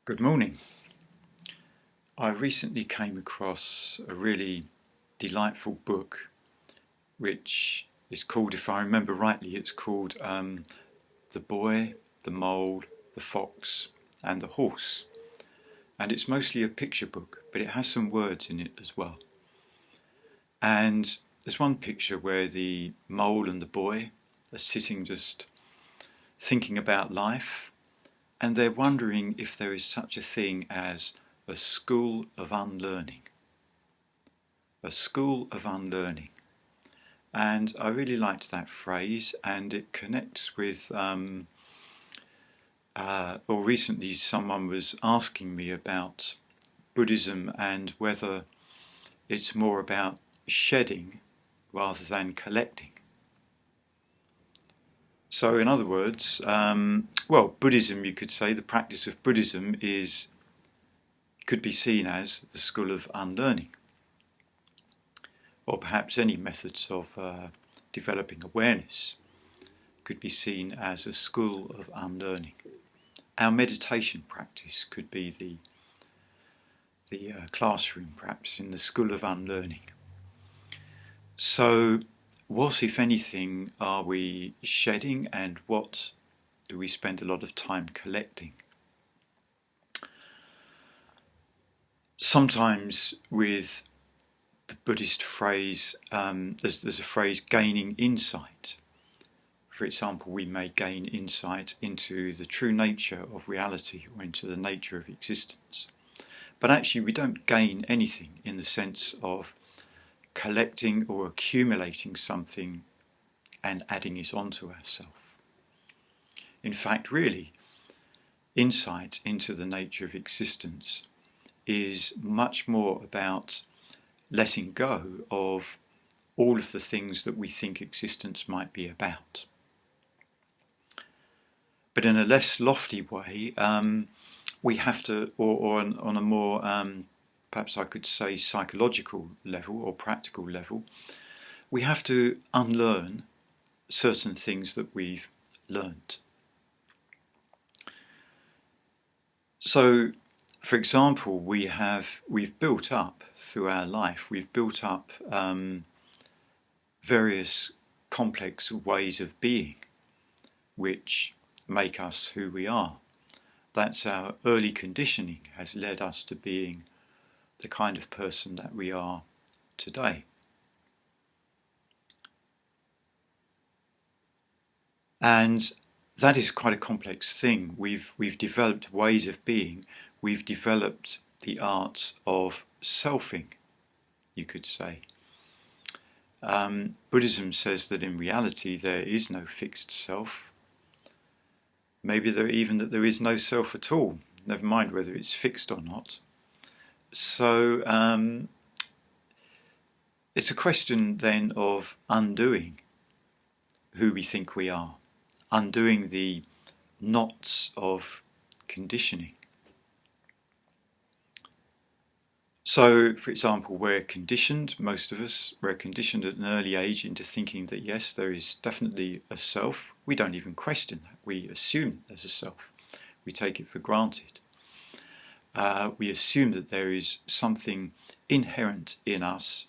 Good morning. I recently came across a really delightful book which is called, if I remember rightly, it's called The Boy, the Mole, the Fox and the Horse. And it's mostly a picture book, but it has some words in it as well. And there's one picture where the mole and the boy are sitting just thinking about life, and they're wondering if there is such a thing as a school of unlearning. A school of unlearning. And I really liked that phrase, and it connects with, recently someone was asking me about Buddhism and whether it's more about shedding rather than collecting. So in other words, Buddhism, you could say, the practice of Buddhism could be seen as the school of unlearning, or perhaps any methods of developing awareness could be seen as a school of unlearning. Our meditation practice could be the classroom, perhaps, in the school of unlearning. So what, if anything, are we shedding, and what do we spend a lot of time collecting? Sometimes with the Buddhist phrase, there's a phrase, gaining insight. For example, we may gain insight into the true nature of reality or into the nature of existence. But actually we don't gain anything in the sense of collecting or accumulating something and adding it onto ourselves. In fact, really, insight into the nature of existence is much more about letting go of all of the things that we think existence might be about. But in a less lofty way, we have to, or on a more, perhaps I could say, psychological level or practical level, we have to unlearn certain things that we've learnt. So, for example, we've built up through our life, we've built up various complex ways of being which make us who we are. That's our early conditioning has led us to being the kind of person that we are today. And that is quite a complex thing. We've developed ways of being. We've developed the art of selfing, you could say. Buddhism says that in reality there is no fixed self. Maybe that there is no self at all, never mind whether it's fixed or not. So it's a question then of undoing who we think we are, undoing the knots of conditioning. So, for example, most of us, we're conditioned at an early age into thinking that yes, there is definitely a self. We don't even question that. We assume there's a self. We take it for granted. We assume that there is something inherent in us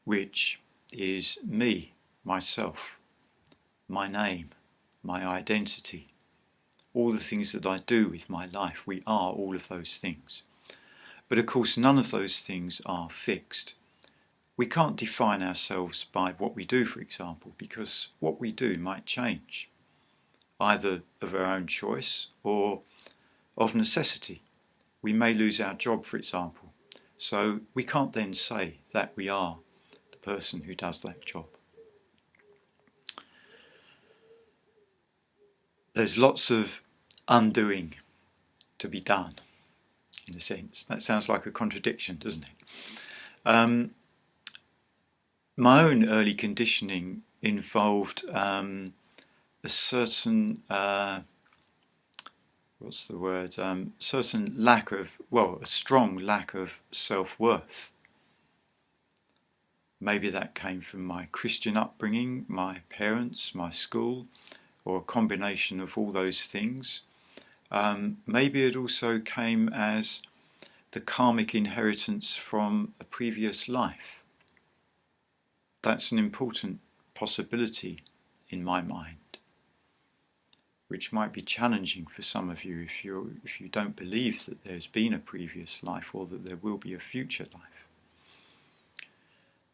which is me, myself, my name, my identity, all the things that I do with my life. We are all of those things. But of course, none of those things are fixed. We can't define ourselves by what we do, for example, because what we do might change, either of our own choice or of necessity. We may lose our job, for example, so we can't then say that we are the person who does that job. There's lots of undoing to be done. In a sense, that sounds like a contradiction, doesn't it? My own early conditioning involved a certain certain lack of, a strong lack of self-worth. Maybe that came from my Christian upbringing, my parents, my school, or a combination of all those things. Maybe it also came as the karmic inheritance from a previous life. That's an important possibility in my mind, which might be challenging for some of you if you don't believe that there's been a previous life or that there will be a future life.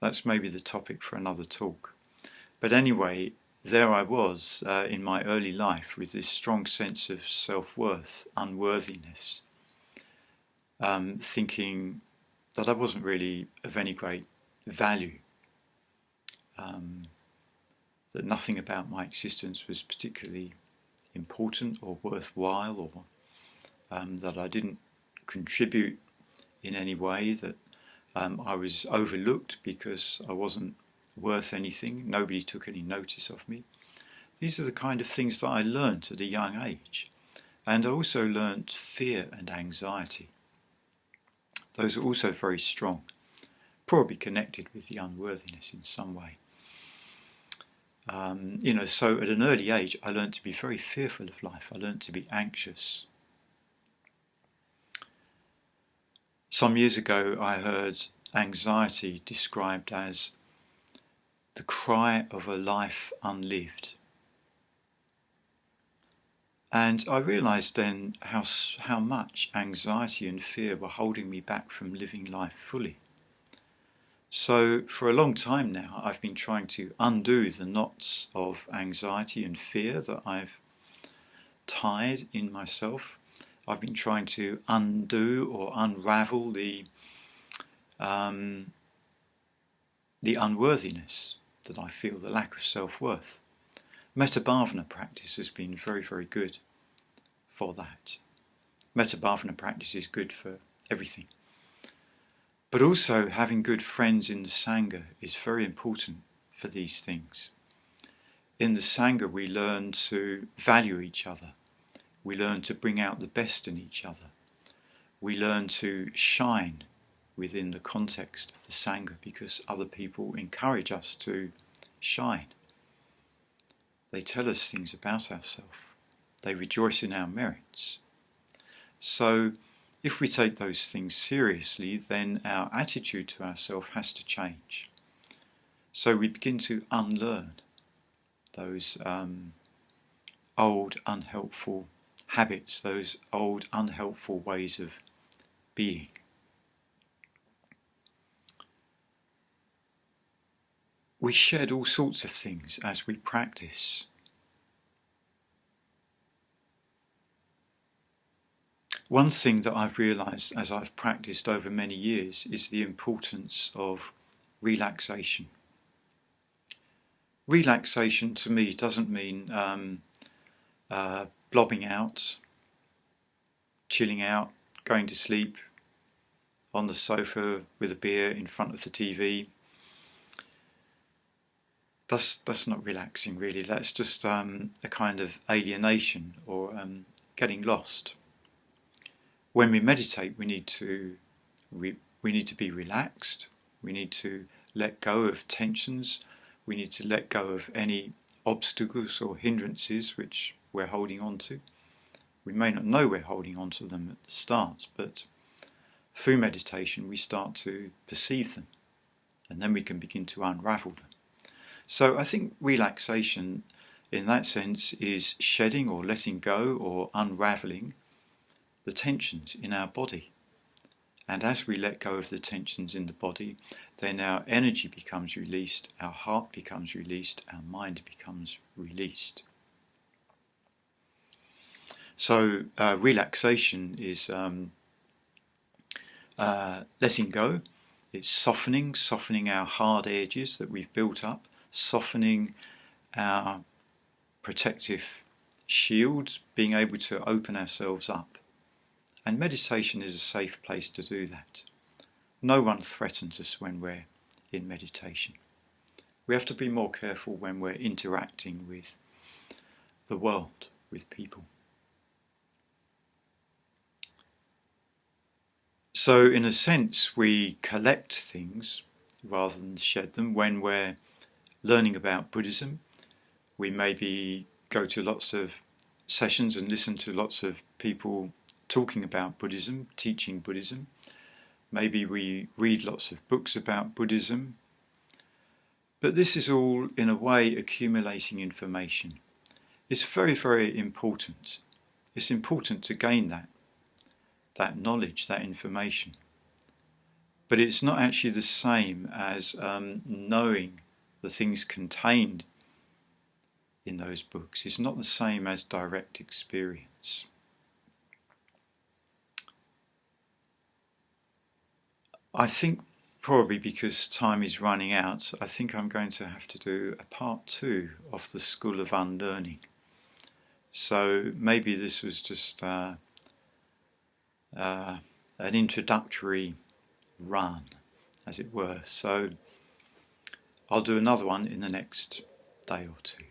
That's maybe the topic for another talk. But anyway, there I was in my early life with this strong sense of self-worth, unworthiness, thinking that I wasn't really of any great value, that nothing about my existence was particularly important or worthwhile, or that I didn't contribute in any way, that I was overlooked because I wasn't worth anything, nobody took any notice of me. These are the kind of things that I learnt at a young age. And I also learnt fear and anxiety. Those are also very strong, probably connected with the unworthiness in some way. So at an early age, I learnt to be very fearful of life. I learnt to be anxious. Some years ago, I heard anxiety described as the cry of a life unlived. And I realised then how much anxiety and fear were holding me back from living life fully. So for a long time now, I've been trying to undo the knots of anxiety and fear that I've tied in myself. I've been trying to undo or unravel the unworthiness that I feel, the lack of self-worth. Metta-bhavana practice has been very, very good for that. Metta-bhavana practice is good for everything. But also having good friends in the Sangha is very important for these things. In the Sangha we learn to value each other. We learn to bring out the best in each other. We learn to shine within the context of the Sangha because other people encourage us to shine. They tell us things about ourselves. They rejoice in our merits. So if we take those things seriously, then our attitude to ourselves has to change. So we begin to unlearn those old unhelpful habits, those old unhelpful ways of being. We shed all sorts of things as we practice. One thing that I've realised as I've practiced over many years is the importance of relaxation. Relaxation to me doesn't mean blobbing out, chilling out, going to sleep on the sofa with a beer in front of the TV. That's not relaxing really. That's just a kind of alienation or getting lost. When we meditate, we need to be relaxed. We need to let go of tensions. We need to let go of any obstacles or hindrances which we're holding on to. We may not know we're holding on to them at the start, but through meditation we start to perceive them, and then we can begin to unravel them. So I think relaxation in that sense is shedding or letting go or unravelling the tensions in our body. And as we let go of the tensions in the body, then our energy becomes released, our heart becomes released, our mind becomes released. So relaxation is letting go. It's softening our hard edges that we've built up, softening our protective shields, being able to open ourselves up. And meditation is a safe place to do that. No one threatens us when we're in meditation. We have to be more careful when we're interacting with the world, with people. So in a sense, we collect things rather than shed them. When we're learning about Buddhism, we maybe go to lots of sessions and listen to lots of people talking about Buddhism, teaching Buddhism. Maybe we read lots of books about Buddhism. But this is all, in a way, accumulating information. It's very, very important. It's important to gain that knowledge, that information. But it's not actually the same as knowing the things contained in those books. It's not the same as direct experience. I think probably because time is running out, I think I'm going to have to do a part 2 of the School of Unlearning. So maybe this was just an introductory run, as it were. So I'll do another one in the next day or two.